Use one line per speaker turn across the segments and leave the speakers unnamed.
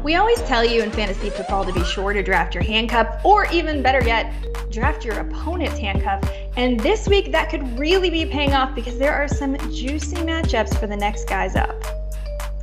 We always tell you in fantasy football to be sure to draft your handcuff, or even better yet, draft your opponent's handcuff. And this week that could really be paying off because there are some juicy matchups for the next guys up.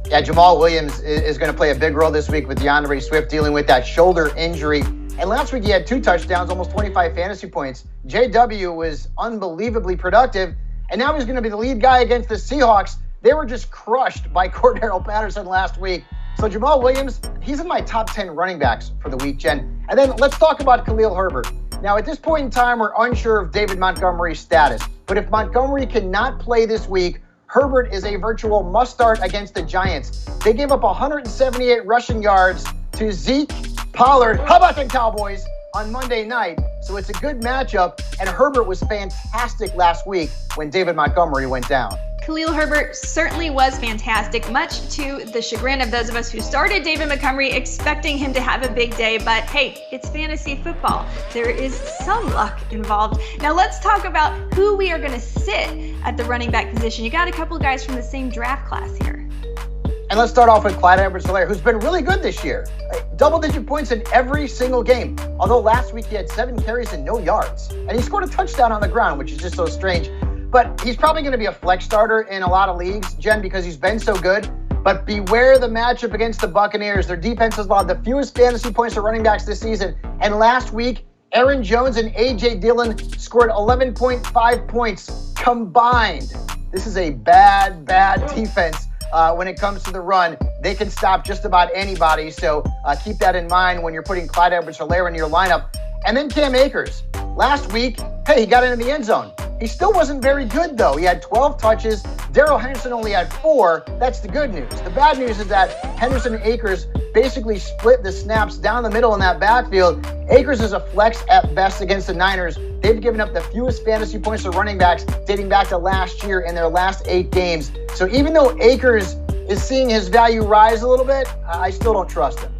Yeah, Jamaal Williams is going to play a big role this week with DeAndre Swift dealing with that shoulder injury. And last week he had 2 touchdowns, almost 25 fantasy points. JW was unbelievably productive, and now he's going to be the lead guy against the Seahawks. They were just crushed by Cordero Patterson last week. So Jamaal Williams, he's in my top 10 running backs for the week, Jen. And then let's talk about KHALIL Herbert. Now, at this point in time, we're unsure of David Montgomery's status. But if Montgomery cannot play this week, Herbert is a virtual must-start against the Giants. They gave up 178 rushing yards to Zeke, Pollard. How about the Cowboys on Monday night? So it's a good matchup, and Herbert was fantastic last week when David Montgomery went down.
KHALIL Herbert certainly was fantastic, much to the chagrin of those of us who started David Montgomery expecting him to have a big day. But hey, it's fantasy football. There is some luck involved. Now let's talk about who we are going to sit at the running back position. You got a couple guys from the same draft class here.
And let's start off with Clyde Edwards-Helaire, who's been really good this year. Double-digit points in every single game. Although last week he had 7 carries and no yards. And he scored a touchdown on the ground, which is just so strange. But he's probably going to be a flex starter in a lot of leagues, Jen, because he's been so good. But beware the matchup against the Buccaneers. Their defense has allowed the fewest fantasy points to running backs this season. And last week, Aaron Jones and A.J. Dillon scored 11.5 points combined. This is a bad defense when it comes to the run. They can stop just about anybody. So keep that in mind when you're putting Clyde Edwards-Helaire into your lineup. And then Cam Akers. Last week, hey, he got into the end zone. He still wasn't very good, though. He had 12 touches. Darrell Henderson only had 4. That's the good news. The bad news is that Henderson and Akers basically split the snaps down the middle in that backfield. Akers is a flex at best against the Niners. They've given up the fewest fantasy points to running backs dating back to last year in their last 8 games. So even though Akers is seeing his value rise a little bit, I still don't trust him.